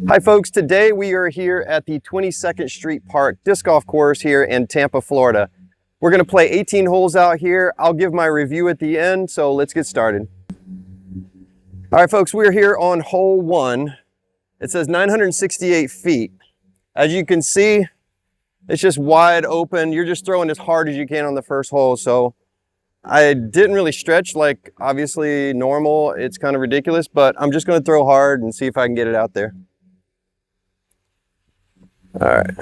Hi folks, today we are here at the 22nd Street Park disc golf course here in Tampa, Florida. We're going to play 18 holes out here. I'll give my review at the end, so let's get started. All right folks, we're here on hole 1. It says 968 feet. As you can see, it's just wide open. You're just throwing as hard as you can on the first hole, so I didn't really stretch like obviously normal. It's kind of ridiculous, but I'm just going to throw hard and see if I can get it out there. All right.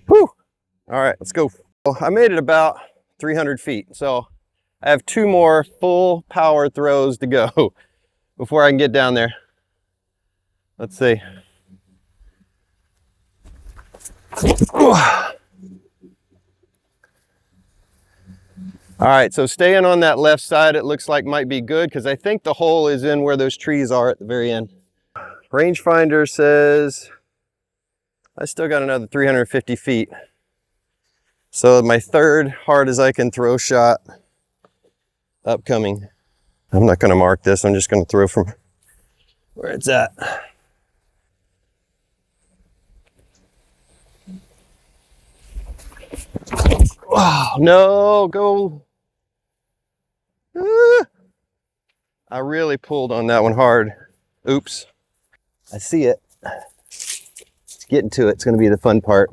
Whew. All right, let's go. Well, I made it about 300 feet, so I have 2 more full power throws to go before I can get down there. Let's see. All right, so staying on that left side, it looks like might be good because I think the hole is in where those trees are at the very end. Rangefinder says I still got another 350 feet. So my third hard as I can throw shot upcoming. I'm not going to mark this. I'm just going to throw from where it's at. Oh, no, go. I really pulled on that one hard. Oops. I see it. It's getting to it. It's going to be the fun part.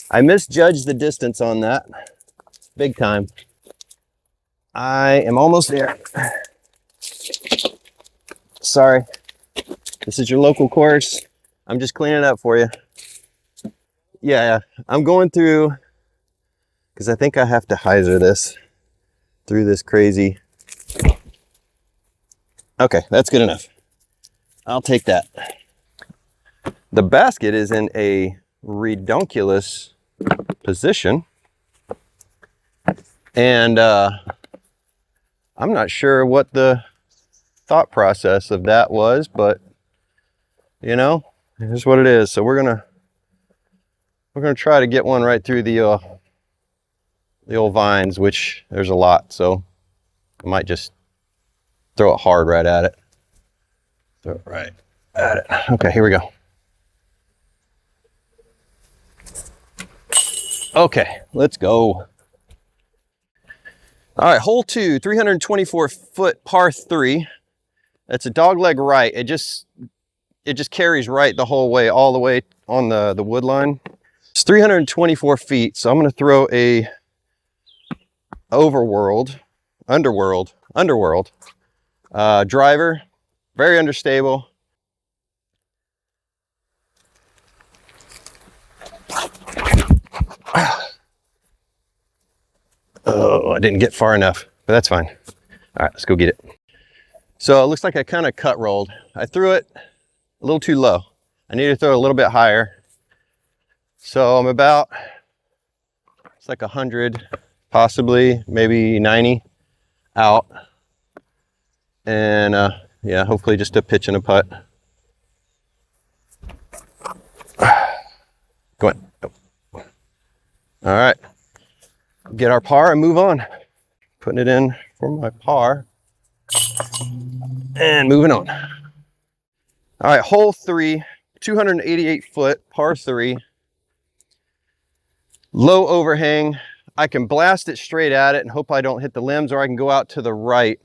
I misjudged the distance on that. Big time. I am almost there. Sorry. This is your local course. I'm just cleaning it up for you. Yeah, I'm going through, because I think I have to hyzer this through this crazy. Okay, that's good enough. I'll take that. The basket is in a redonkulous position. And I'm not sure what the thought process of that was, but you know, here's what it is. So we're gonna try to get one right through the old vines, which there's a lot, so I might just throw it hard right at it. Throw it right at it. Okay, here we go. Okay, let's go. All right, hole 2, 324 foot par 3. That's a dogleg right. It just carries right the whole way, all the way on the wood line. It's 324 feet, so I'm going to throw a underworld driver, very understable. Oh, I didn't get far enough, but that's fine. All right, let's go get it. So it looks like I kind of cut rolled. I threw it a little too low. I need to throw it a little bit higher. So I'm about, it's like 100, possibly, maybe 90 out. And yeah, hopefully just a pitch and a putt. Go on. All right. Get our par and move on. Putting it in for my par. And moving on. All right, hole 3, 288 foot, par 3. Low overhang. I can blast it straight at it and hope I don't hit the limbs, or I can go out to the right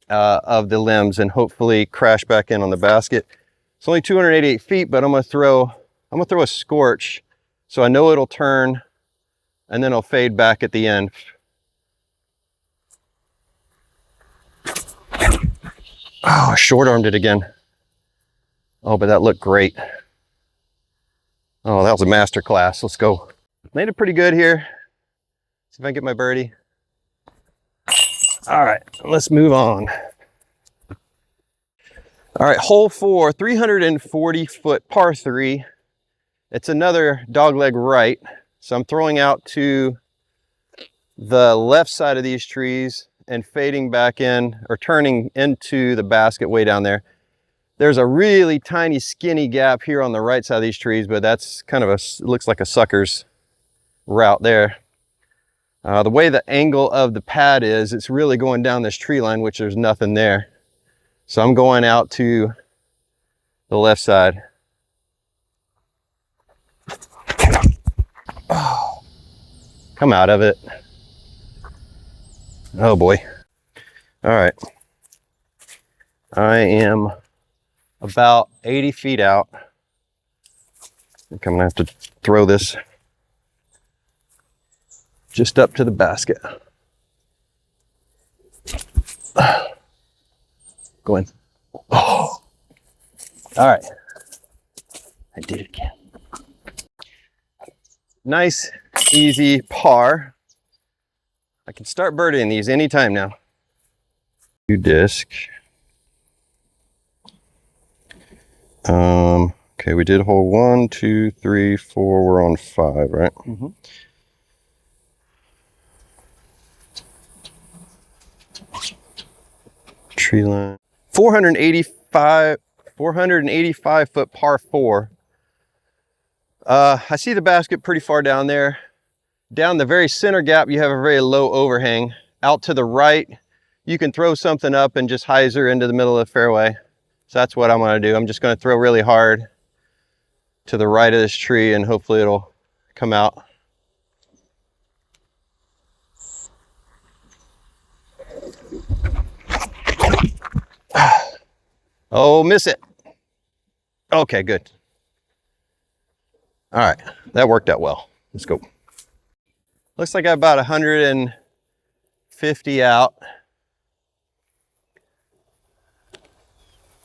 of the limbs and hopefully crash back in on the basket. It's only 288 feet, but I'm gonna throw a scorch so I know it'll turn and then it'll fade back at the end. Oh, I short-armed it again. Oh, but that looked great. Oh, that was a master class. Let's go. Made it pretty good here. See if I can get my birdie. All right, let's move on. All right, hole 4, 340 foot par 3. It's another dogleg right. So I'm throwing out to the left side of these trees and fading back in, or turning into the basket way down there. There's a really tiny skinny gap here on the right side of these trees, but that's kind of looks like a sucker's route there. The way the angle of the pad is, it's really going down this tree line, which there's nothing there. So I'm going out to the left side. Oh, come out of it. Oh boy. All right. I am about 80 feet out. I think I'm gonna have to throw this just up to the basket. Go in. Oh. All right. I did it again. Nice, easy par. I can start birdieing these anytime now. Two disc. Okay, we did hole 1, 2, 3, 4. We're on 5, right? Mm-hmm. Tree line. 485 foot par 4. I see the basket pretty far down there. Down the very center gap, you have a very low overhang. Out to the right, you can throw something up and just hyzer into the middle of the fairway. So that's what I'm going to do. I'm just going to throw really hard to the right of this tree and hopefully it'll come out. Oh, miss it. Okay, good. All right, that worked out well. Let's go. Looks like I got about 150 out.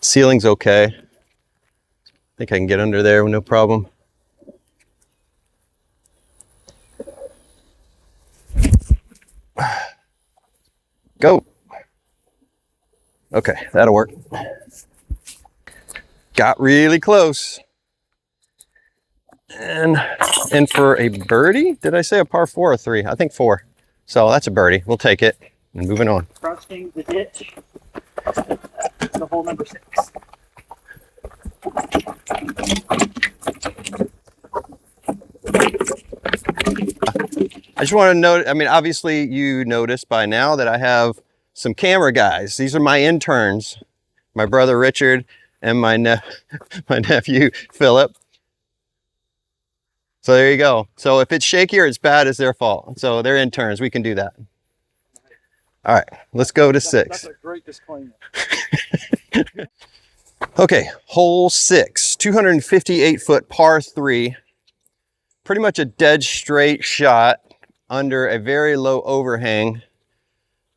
Ceiling's okay. I think I can get under there with no problem. Go. Okay, that'll work. Got really close. And for a birdie, did I say a par 4 or 3? I think 4. So that's a birdie. We'll take it. And moving on. Crossing the ditch. The hole number 6. I just want to note, I mean, obviously you noticed by now that I have some camera guys. These are my interns, my brother Richard and my nephew Philip. So there you go. So if it's shaky or it's bad, it's their fault. So they're interns. We can do that. All right, let's go to 6. That's a great disclaimer. Okay, hole 6, 258 foot par 3. Pretty much a dead straight shot under a very low overhang.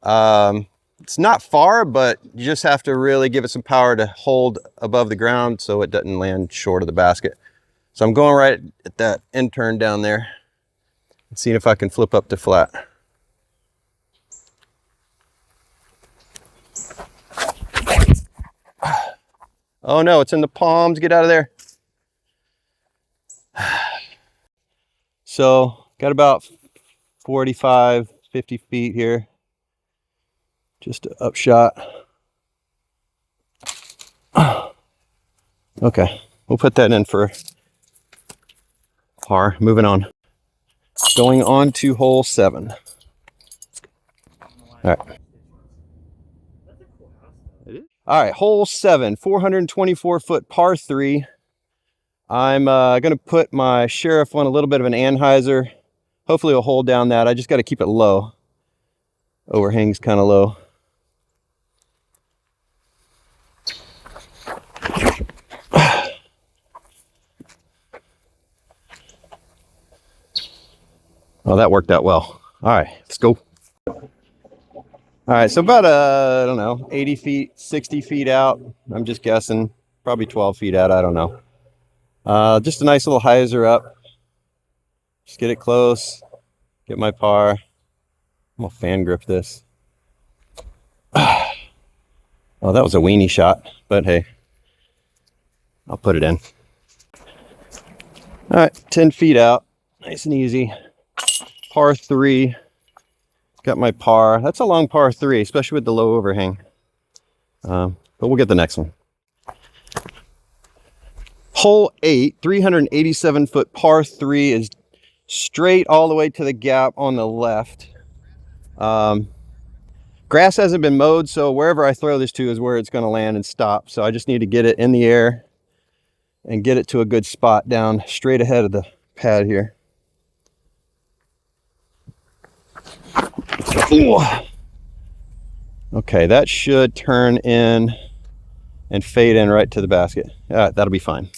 It's not far, but you just have to really give it some power to hold above the ground so it doesn't land short of the basket. So I'm going right at that intern down there and seeing if I can flip up to flat. Oh no, it's in the palms. Get out of there. So got about 45, 50 feet here. Just an upshot. Okay, we'll put that in for par. Moving on. Going on to hole 7. All right. All right, hole 7, 424 foot par 3. I'm going to put my Sheriff on a little bit of an anhyzer. Hopefully it'll hold down that. I just got to keep it low. Overhang's kind of low. Oh, that worked out well. All right, let's go. All right, so about, I don't know, 80 feet, 60 feet out. I'm just guessing, probably 12 feet out, I don't know. Just a nice little hyzer up. Just get it close, get my par. I'm gonna fan grip this. Oh, that was a weenie shot, but hey, I'll put it in. All right, 10 feet out, nice and easy. Par 3. Got my par. That's a long par 3, especially with the low overhang. But we'll get the next one. Hole 8, 387 foot par 3 is straight all the way to the gap on the left. Grass hasn't been mowed, so wherever I throw this to is where it's going to land and stop. So I just need to get it in the air and get it to a good spot down straight ahead of the pad here. Ooh. Okay, that should turn in and fade in right to the basket. That'll be fine.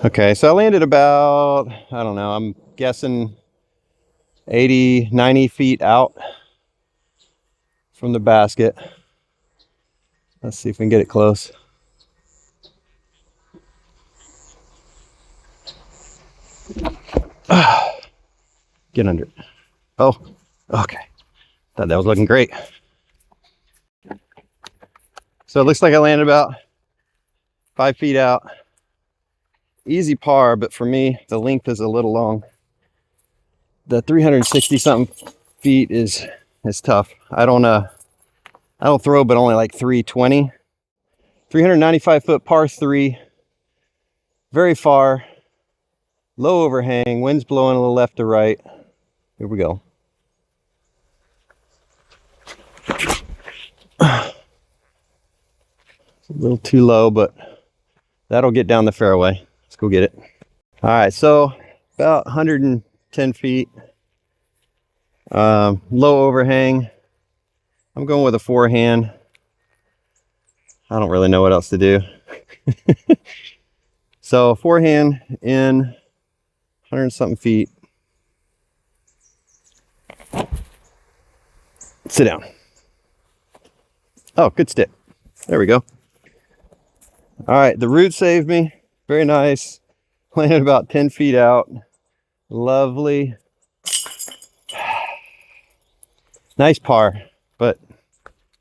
Okay, so I landed about, I don't know, I'm guessing 80, 90 feet out from the basket. Let's see if we can get it close. Get under it. Oh, okay. Thought that was looking great. So it looks like I landed about 5 feet out. Easy par, but for me, the length is a little long. The 360 something feet is tough. I don't throw, but only like 320. 395 foot par 3. Very far. Low overhang. Wind's blowing a little left to right. Here we go. A little too low, but that'll get down the fairway. Let's go get it. All right, so about 110 feet. Low overhang. I'm going with a forehand. I don't really know what else to do. So forehand in 100 something feet. Sit down. Oh, good stick. There we go. All right, the root saved me. Very nice. Landed about 10 feet out. Lovely. Nice par, but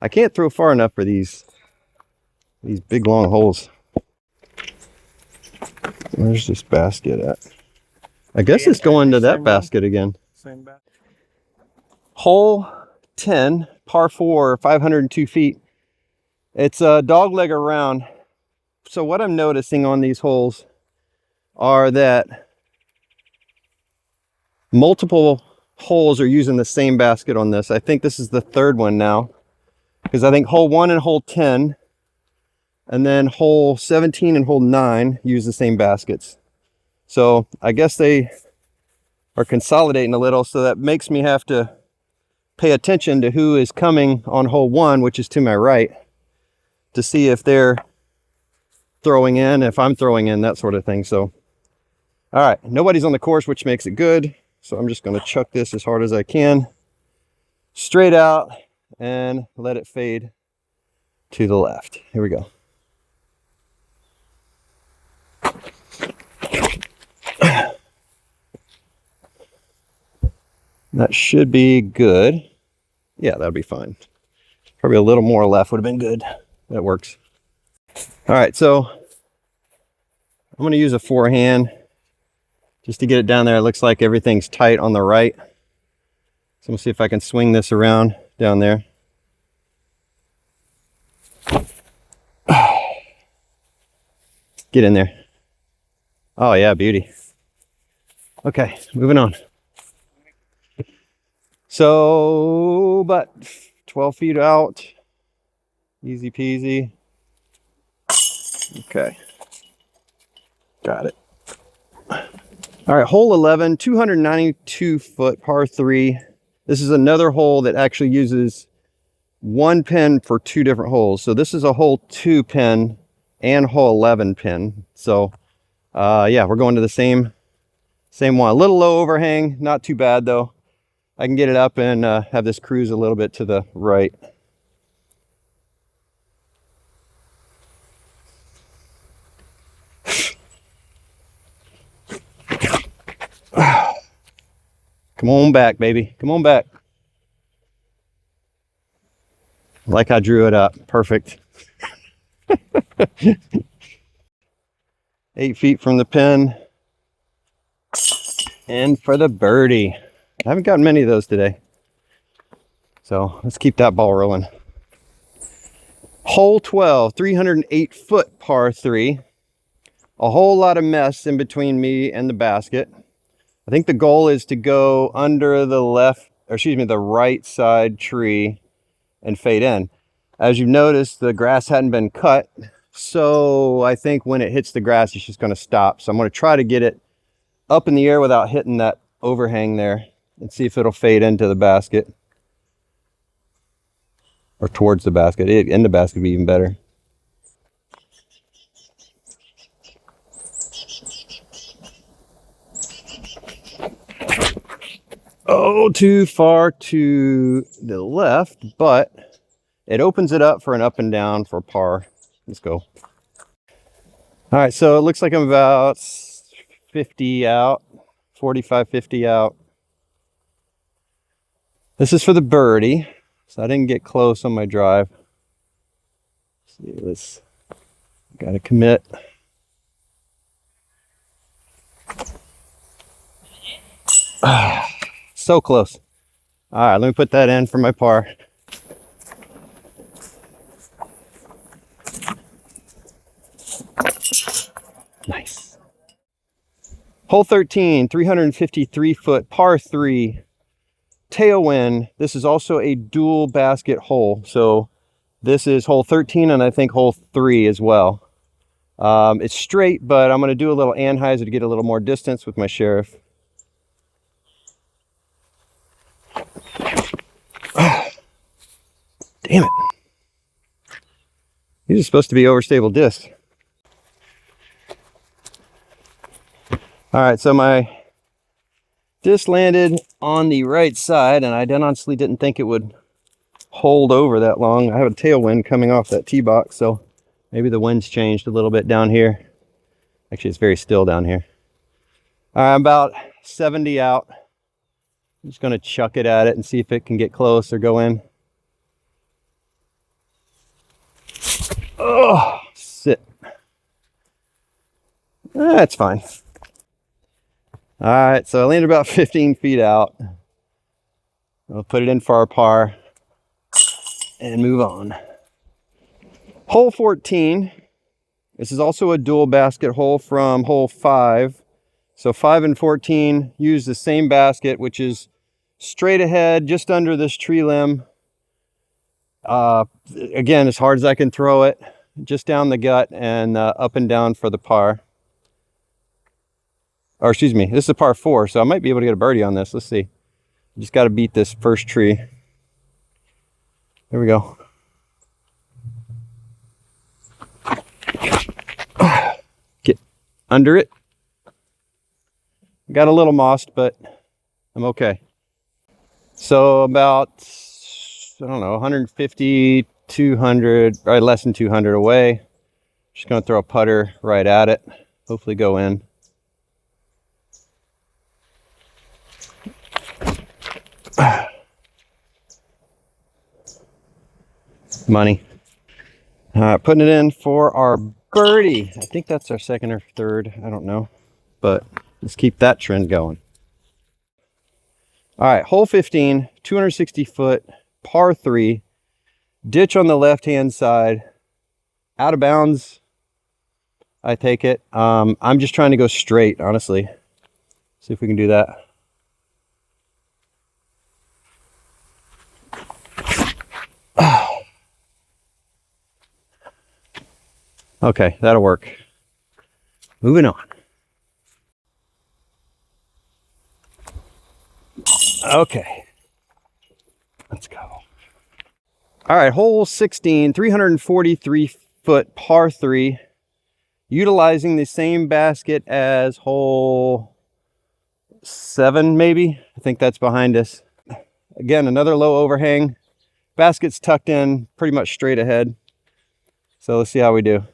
I can't throw far enough for these big long holes. Where's this basket at? I guess it's going to that basket again. Same basket. Hole 10, par 4, 502 feet. It's a dog leg around. So what I'm noticing on these holes are that multiple holes are using the same basket on this. I think this is the third one now, because I think hole 1 and hole 10 and then hole 17 and hole 9 use the same baskets. So I guess they are consolidating a little, so that makes me have to pay attention to who is coming on hole 1, which is to my right, to see if they're throwing in, if I'm throwing in, that sort of thing. So all right, nobody's on the course, which makes it good. So I'm just going to chuck this as hard as I can straight out and let it fade to the left. Here we go. That should be good. Yeah, that'll be fine. Probably a little more left would have been good. That works. All right, so I'm going to use a forehand just to get it down there. It looks like everything's tight on the right. So I'm going to see if I can swing this around down there. Get in there. Oh yeah, beauty. Okay, moving on. So, about 12 feet out. Easy peasy. Okay. Got it. All right, hole 11, 292 foot par 3. This is another hole that actually uses one pin for two different holes. So this is a hole 2 pin and hole 11 pin. So yeah, we're going to the same one. A little low overhang, not too bad though. I can get it up and have this cruise a little bit to the right. Come on back, baby. Come on back. Like I drew it up. Perfect. 8 feet from the pin. And for the birdie. I haven't gotten many of those today. So let's keep that ball rolling. Hole 12, 308 foot par 3. A whole lot of mess in between me and the basket. I think the goal is to go under the left or excuse me, the right side tree and fade in. As you've noticed, the grass hadn't been cut, so I think when it hits the grass, it's just going to stop. So I'm going to try to get it up in the air without hitting that overhang there and see if it'll fade into the basket or towards the basket. In the basket would be even better. Oh, too far to the left, but it opens it up for an up and down for par. Let's go. All right, so it looks like I'm about 50 out, 45, 50 out. This is for the birdie, so I didn't get close on my drive. Let's see, gotta commit. So close. All right, let me put that in for my par. Nice. Hole 13, 353 foot, par 3, tailwind. This is also a dual basket hole. So this is hole 13 and I think hole 3 as well. It's straight, but I'm going to do a little anhyzer to get a little more distance with my Sheriff. Damn it. These are supposed to be overstable discs. All right, so my disc landed on the right side, and I honestly didn't think it would hold over that long. I have a tailwind coming off that tee box, so maybe the wind's changed a little bit down here. Actually, it's very still down here. All right, I'm about 70 out. I'm just going to chuck it at it and see if it can get close or go in. Oh, sit. That's fine. All right, so I landed about 15 feet out. I'll put it in for our par and move on. Hole 14. This is also a dual basket hole from hole 5. So 5 and 14 use the same basket, which is straight ahead, just under this tree limb. Again, as hard as I can throw it, just down the gut and up and down for the par. Or excuse me, this is a par 4, so I might be able to get a birdie on this. Let's see. Just got to beat this first tree. There we go. Get under it. Got a little mossed, but I'm okay. So about, I don't know, 150, 200, right, less than 200 away. Just going to throw a putter right at it. Hopefully go in. Money. Putting it in for our birdie. I think that's our second or third. I don't know. But let's keep that trend going. All right, hole 15, 260 foot, par 3. Ditch on the left-hand side. Out of bounds, I take it. I'm just trying to go straight, honestly. See if we can do that. Okay, that'll work. Moving on. Okay, let's go. All right, hole 16, 343 foot, par 3. Utilizing the same basket as hole 7, maybe. I think that's behind us. Again, another low overhang. Basket's tucked in pretty much straight ahead. So let's see how we do.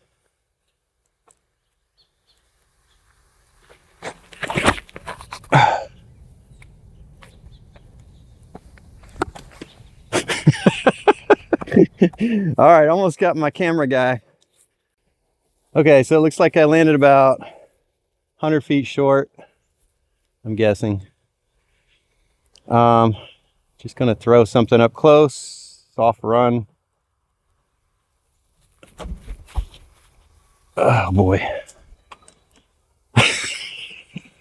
All right, almost got my camera guy. Okay, so it looks like I landed about 100 feet short, I'm guessing. Just gonna throw something up close, soft run. Oh boy.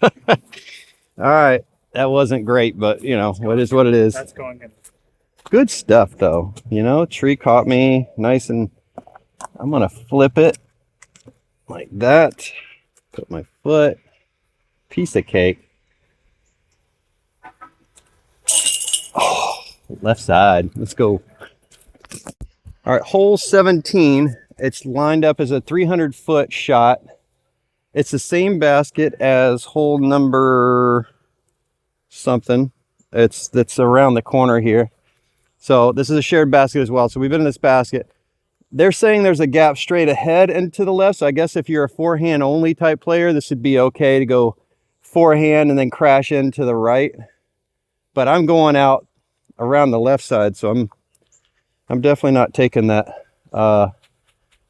All right, That wasn't great, but you know, what is what it is. That's going in. Good stuff though. You know, tree caught me nice, and I'm gonna flip it like that. Put my foot, piece of cake. Oh, left side. Let's go. All right, hole 17. It's lined up as a 300-foot shot. It's the same basket as hole number something. That's around the corner here. So this is a shared basket as well. So we've been in this basket. They're saying there's a gap straight ahead and to the left. So I guess if you're a forehand only type player, this would be okay to go forehand and then crash into the right. But I'm going out around the left side, so I'm definitely not taking that.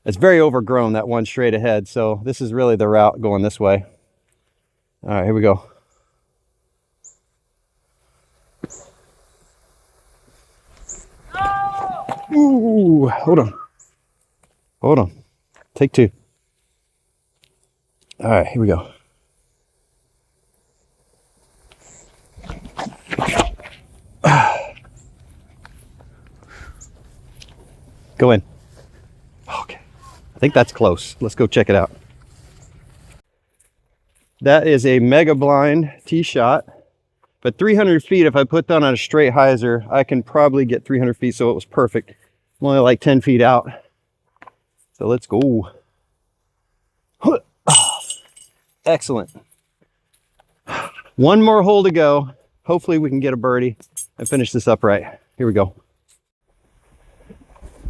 It's very overgrown, that one straight ahead. So this is really the route going this way. All right, here we go. Ooh, hold on. Hold on. Take two. All right, here we go. Go in. Okay. I think that's close. Let's go check it out. That is a mega blind tee shot. But 300 feet, if I put that on a straight hyzer, I can probably get 300 feet, so it was perfect. I'm only like 10 feet out. So let's go. Excellent. One more hole to go. Hopefully we can get a birdie and finish this up right. Here we go.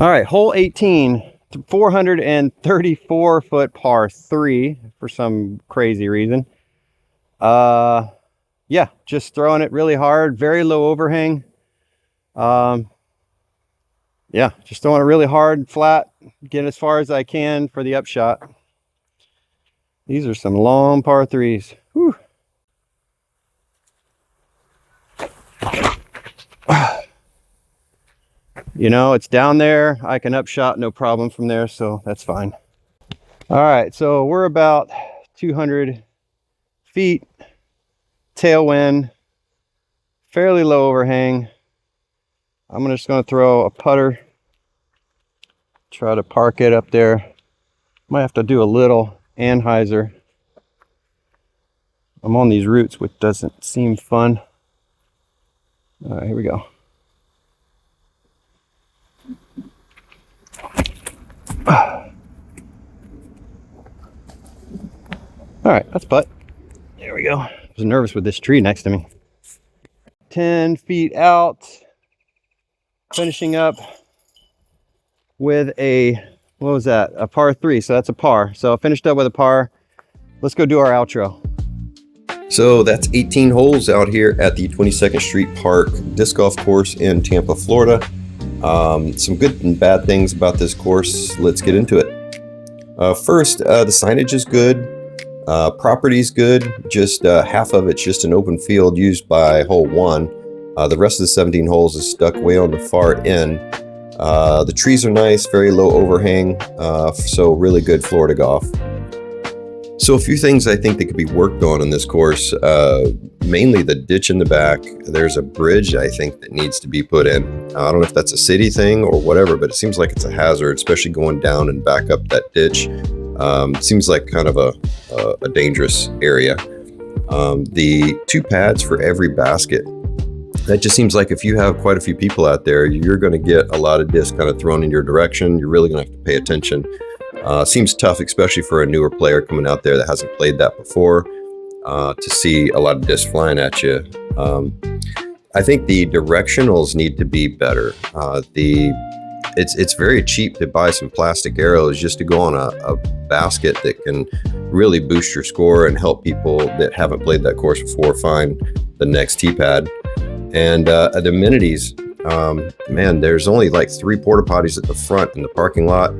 All right, hole 18, 434 foot par 3 for some crazy reason. Yeah, just throwing it really hard, very low overhang. Yeah, just throwing it really hard, flat, get as far as I can for the upshot. These are some long par 3s. Whew. You know, it's down there. I can upshot no problem from there, so that's fine. All right, so we're about 200 feet, tailwind, fairly low overhang. I'm just going to throw a putter, try to park it up there. Might have to do a little anhyzer. I'm on these roots, which doesn't seem fun. All right, here we go. All right, that's putt. There we go. I was nervous with this tree next to me. 10 feet out, finishing up with a, what was that? A par 3, so that's a par. So I finished up with a par. Let's go do our outro. So that's 18 holes out here at the 22nd Street Park Disc Golf Course in Tampa, Florida. Some good and bad things about this course. Let's get into it. First, the signage is good. Property's good. Just half of it's just an open field used by hole 1. The rest of the 17 holes is stuck way on the far end. The trees are nice, very low overhang, so really good Florida golf. So a few things I think that could be worked on in this course, mainly the ditch in the back. There's a bridge I think that needs to be put in. I don't know if that's a city thing or whatever, but it seems like it's a hazard, especially going down and back up that ditch. Seems like kind of a dangerous area. The 2 pads for every basket. That just seems like if you have quite a few people out there, you're going to get a lot of disc kind of thrown in your direction. You're really going to have to pay attention. Seems tough, especially for a newer player coming out there that hasn't played that before, to see a lot of disc flying at you. I think the directionals need to be better. It's very cheap to buy some plastic arrows just to go on a basket that can really boost your score and help people that haven't played that course before find the next tee pad. And the amenities, man, there's only like 3 porta potties at the front in the parking lot.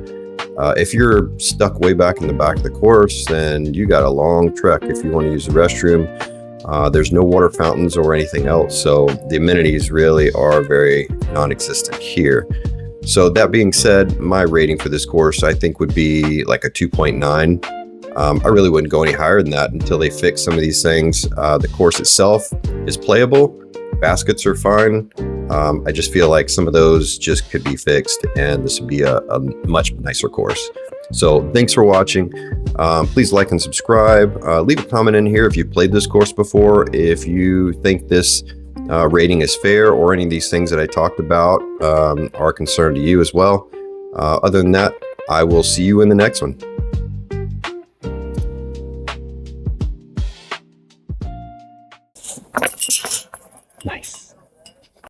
If you're stuck way back in the back of the course, then you got a long trek if you want to use the restroom. There's no water fountains or anything else, so the amenities really are very non-existent here. So that being said, my rating for this course I think would be like a 2.9. I really wouldn't go any higher than that until they fix some of these things. The course itself is playable. Baskets are fine. I just feel like some of those just could be fixed, and this would be a much nicer course. So thanks for watching. Please like and subscribe. Leave a comment in here if you've played this course before, if you think this rating is fair, or any of these things that I talked about are a concern to you as well. Other than that, I will see you in the next one.